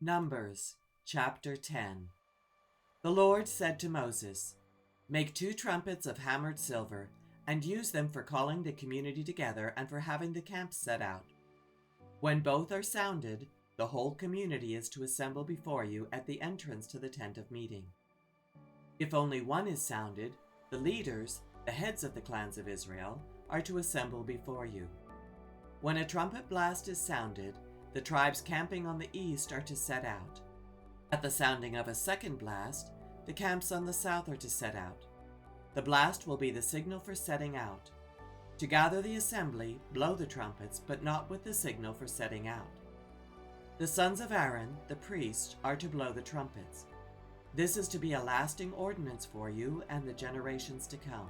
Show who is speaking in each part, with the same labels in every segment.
Speaker 1: Numbers chapter 10. The Lord said to Moses, "Make 2 trumpets of hammered silver, and use them for calling the community together and for having the camp set out. When both are sounded, the whole community is to assemble before you at the entrance to the tent of meeting. If only one is sounded, the leaders, the heads of the clans of Israel, are to assemble before you. When a trumpet blast is sounded, the tribes camping on the east are to set out. At the sounding of a second blast, the camps on the south are to set out. The blast will be the signal for setting out. To gather the assembly, blow the trumpets, but not with the signal for setting out. The sons of Aaron, the priest, are to blow the trumpets. This is to be a lasting ordinance for you and the generations to come.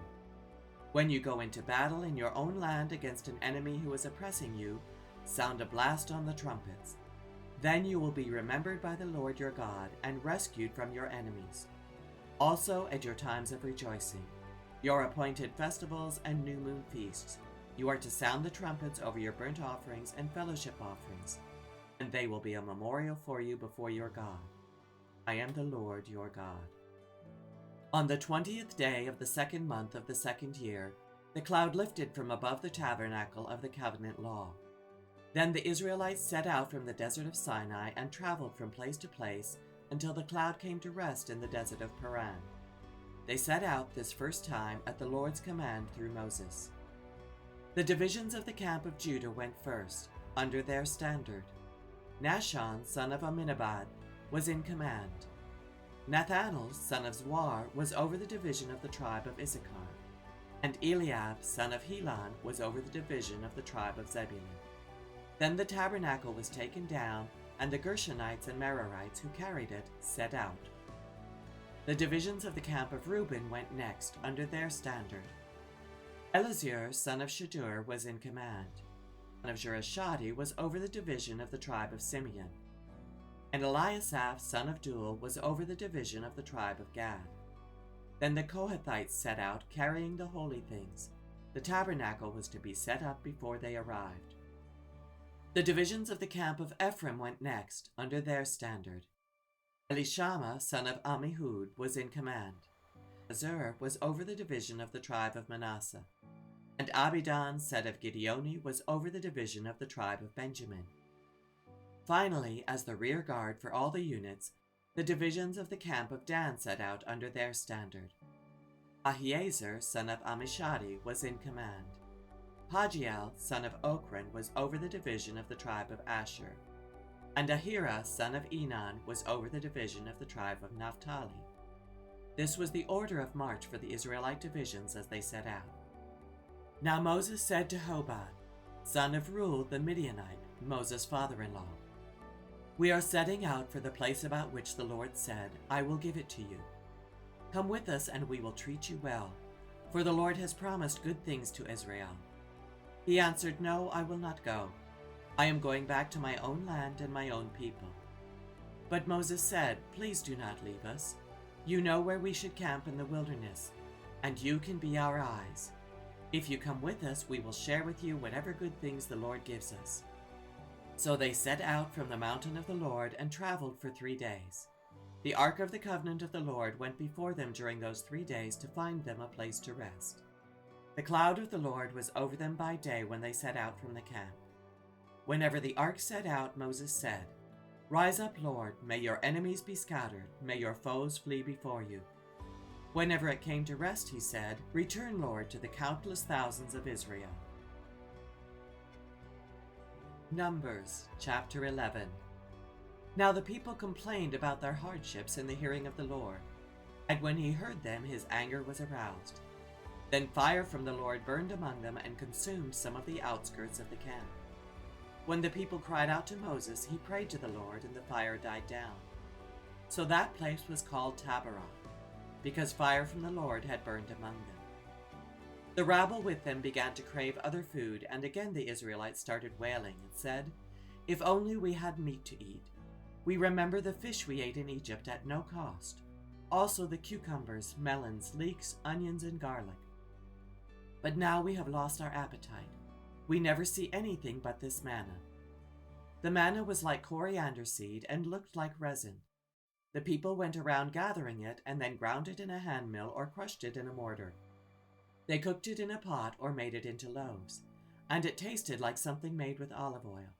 Speaker 1: When you go into battle in your own land against an enemy who is oppressing you, sound a blast on the trumpets. Then you will be remembered by the Lord your God and rescued from your enemies. Also at your times of rejoicing, your appointed festivals and new moon feasts, you are to sound the trumpets over your burnt offerings and fellowship offerings, and they will be a memorial for you before your God. I am the Lord your God. On the 20th day of the 2nd month of the 2nd year, the cloud lifted from above the tabernacle of the covenant law. Then the Israelites set out from the desert of Sinai and traveled from place to place until the cloud came to rest in the desert of Paran. They set out this first time at the Lord's command through Moses. The divisions of the camp of Judah went first, under their standard. Nahshon, son of Amminadab, was in command. Nathanael, son of Zuar, was over the division of the tribe of Issachar, and Eliab, son of Helon, was over the division of the tribe of Zebulun. Then the tabernacle was taken down, and the Gershonites and Merarites who carried it set out. The divisions of the camp of Reuben went next, under their standard. Elizur, son of Shedeur, was in command. Son of Jurashadi was over the division of the tribe of Simeon. And Eliasaph, son of Duel, was over the division of the tribe of Gad. Then the Kohathites set out, carrying the holy things. The tabernacle was to be set up before they arrived. The divisions of the camp of Ephraim went next, under their standard. Elishama, son of Ammihud, was in command. Azur was over the division of the tribe of Manasseh. And Abidan, son of Gideoni, was over the division of the tribe of Benjamin. Finally, as the rear guard for all the units, the divisions of the camp of Dan set out under their standard. Ahiezer, son of Amishadi, was in command. Pagiel, son of Ochran, was over the division of the tribe of Asher. And Ahira, son of Enan, was over the division of the tribe of Naphtali. This was the order of march for the Israelite divisions as they set out. Now Moses said to Hobab, son of Reuel the Midianite, Moses' father-in-law, "We are setting out for the place about which the Lord said, 'I will give it to you.' Come with us and we will treat you well, for the Lord has promised good things to Israel." He answered, "No, I will not go. I am going back to my own land and my own people." But Moses said, "Please do not leave us. You know where we should camp in the wilderness, and you can be our eyes. If you come with us, we will share with you whatever good things the Lord gives us." So they set out from the mountain of the Lord and traveled for 3 days. The ark of the covenant of the Lord went before them during those 3 days to find them a place to rest. The cloud of the Lord was over them by day when they set out from the camp. Whenever the ark set out, Moses said, "Rise up, Lord, may your enemies be scattered, may your foes flee before you." Whenever it came to rest, he said, "Return, Lord, to the countless thousands of Israel." Numbers chapter 11. Now the people complained about their hardships in the hearing of the Lord, and when he heard them, his anger was aroused. Then fire from the Lord burned among them and consumed some of the outskirts of the camp. When the people cried out to Moses, he prayed to the Lord, and the fire died down. So that place was called Taberah, because fire from the Lord had burned among them. The rabble with them began to crave other food, and again the Israelites started wailing and said, "If only we had meat to eat. We remember the fish we ate in Egypt at no cost, also the cucumbers, melons, leeks, onions, and garlic. But now we have lost our appetite. We never see anything but this manna." The manna was like coriander seed and looked like resin. The people went around gathering it and then ground it in a hand mill or crushed it in a mortar. They cooked it in a pot or made it into loaves, and it tasted like something made with olive oil.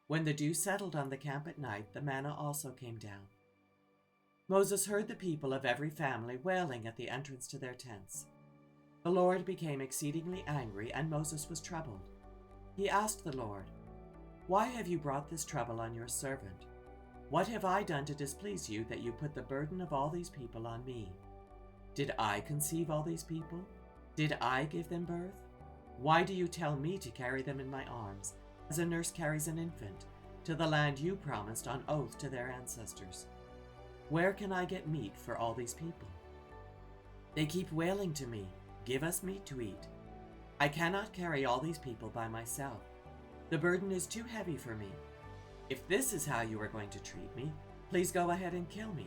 Speaker 1: When the dew settled on the camp at night, the manna also came down. Moses heard the people of every family wailing at the entrance to their tents. The Lord became exceedingly angry, and Moses was troubled. He asked the Lord, "Why have you brought this trouble on your servant? What have I done to displease you that you put the burden of all these people on me? Did I conceive all these people? Did I give them birth? Why do you tell me to carry them in my arms, as a nurse carries an infant, to the land you promised on oath to their ancestors? Where can I get meat for all these people? They keep wailing to me, 'Give us meat to eat.' I cannot carry all these people by myself. The burden is too heavy for me. If this is how you are going to treat me, please go ahead and kill me.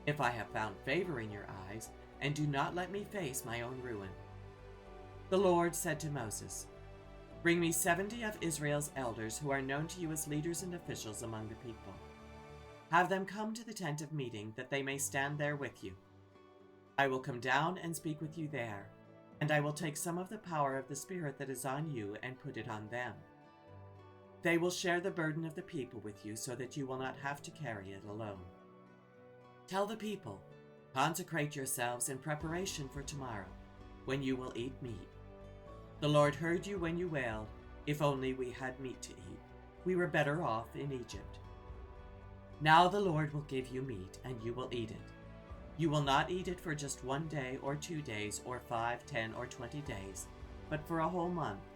Speaker 1: If I have found favor in your eyes, and do not let me face my own ruin." The Lord said to Moses, "Bring me 70 of Israel's elders who are known to you as leaders and officials among the people. Have them come to the tent of meeting, that they may stand there with you. I will come down and speak with you there, and I will take some of the power of the Spirit that is on you and put it on them. They will share the burden of the people with you so that you will not have to carry it alone. Tell the people, 'Consecrate yourselves in preparation for tomorrow, when you will eat meat.' The Lord heard you when you wailed, 'If only we had meat to eat. We were better off in Egypt.' Now the Lord will give you meat, and you will eat it. You will not eat it for just 1 day or 2 days or 5, 10, or 20 days, but for a whole month,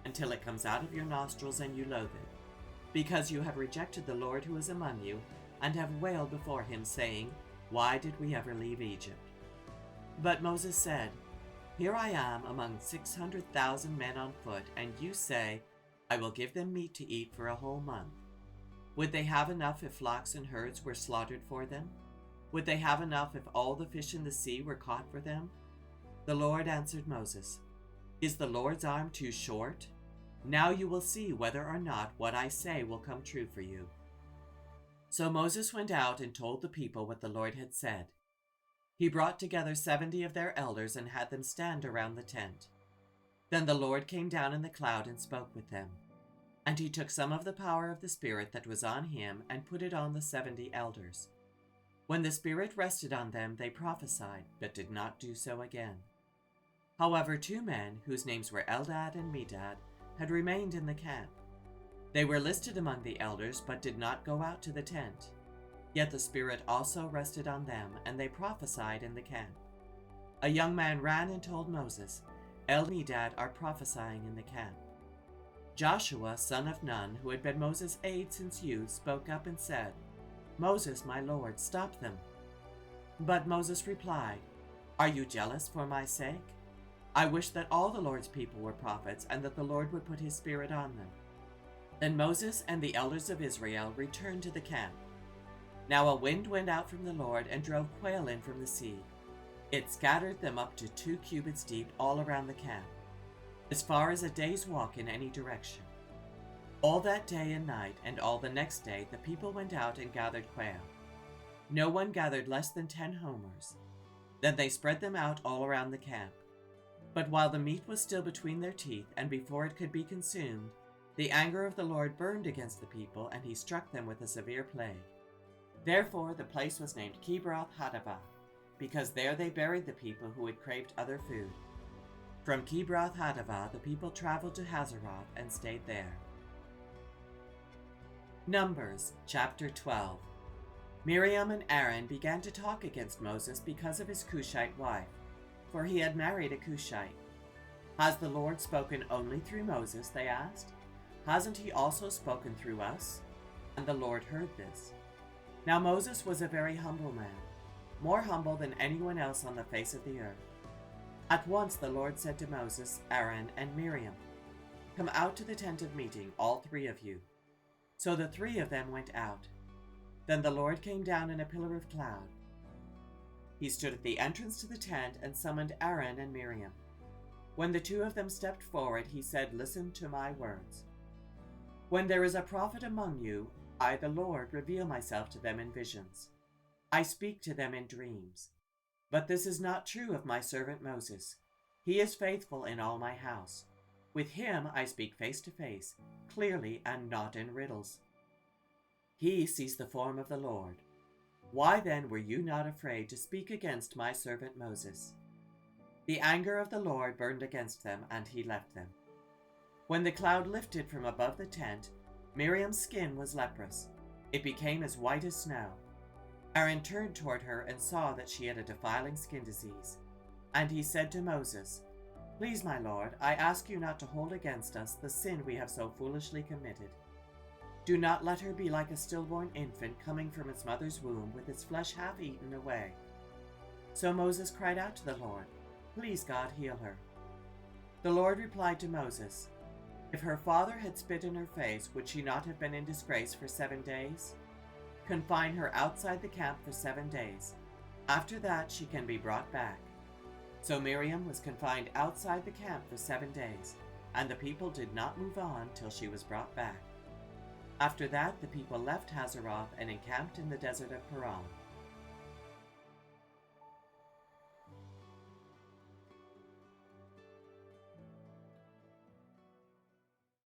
Speaker 1: until it comes out of your nostrils and you loathe it, because you have rejected the Lord who is among you, and have wailed before him, saying, 'Why did we ever leave Egypt?' But Moses said, 'Here I am among 600,000 men on foot, and you say, I will give them meat to eat for a whole month. Would they have enough if flocks and herds were slaughtered for them? Would they have enough if all the fish in the sea were caught for them?' The Lord answered Moses, 'Is the Lord's arm too short? Now you will see whether or not what I say will come true for you.' So Moses went out and told the people what the Lord had said. He brought together 70 of their elders and had them stand around the tent. Then the Lord came down in the cloud and spoke with them. And he took some of the power of the Spirit that was on him and put it on the 70 elders. When the Spirit rested on them, they prophesied, but did not do so again. However, 2 men, whose names were Eldad and Medad, had remained in the camp. They were listed among the elders, but did not go out to the tent. Yet the Spirit also rested on them, and they prophesied in the camp. A young man ran and told Moses, 'Eldad and Medad are prophesying in the camp.' Joshua, son of Nun, who had been Moses' aide since youth, spoke up and said, 'Moses, my lord, stop them.' But Moses replied, 'Are you jealous for my sake? I wish that all the Lord's people were prophets, and that the Lord would put his Spirit on them.' Then Moses and the elders of Israel returned to the camp. Now a wind went out from the Lord and drove quail in from the sea. It scattered them up to 2 cubits deep all around the camp, as far as a day's walk in any direction. All that day and night and all the next day the people went out and gathered quail. No one gathered less than 10 homers. Then they spread them out all around the camp. But while the meat was still between their teeth and before it could be consumed, the anger of the Lord burned against the people, and he struck them with a severe plague. Therefore the place was named Kibroth Hattaavah, because there they buried the people who had craved other food. From Kibroth Hattaavah the people traveled to Hazeroth and stayed there. Numbers chapter 12. Miriam and Aaron began to talk against Moses because of his Cushite wife, for he had married a Cushite. "Has the Lord spoken only through Moses?" they asked. "Hasn't he also spoken through us?" And the Lord heard this. Now Moses was a very humble man, more humble than anyone else on the face of the earth. At once the Lord said to Moses, Aaron, and Miriam, "Come out to the tent of meeting, all 3 of you." So the 3 of them went out. Then the Lord came down in a pillar of cloud. He stood at the entrance to the tent and summoned Aaron and Miriam. When the 2 of them stepped forward, he said, "Listen to my words. When there is a prophet among you, I, the Lord, reveal myself to them in visions. I speak to them in dreams. But this is not true of my servant Moses. He is faithful in all my house. With him I speak face to face, clearly and not in riddles. He sees the form of the Lord. Why then were you not afraid to speak against my servant Moses? The anger of the Lord burned against them, and he left them. When the cloud lifted from above the tent, Miriam's skin was leprous. It became as white as snow. Aaron turned toward her and saw that she had a defiling skin disease. And he said to Moses, Please, my Lord, I ask you not to hold against us the sin we have so foolishly committed. Do not let her be like a stillborn infant coming from its mother's womb with its flesh half eaten away. So Moses cried out to the Lord, Please, God, heal her. The Lord replied to Moses, If her father had spit in her face, would she not have been in disgrace for 7 days? Confine her outside the camp for 7 days. After that she can be brought back. So Miriam was confined outside the camp for 7 days, and the people did not move on till she was brought back. After that the people left Hazeroth and encamped in the desert of Paran.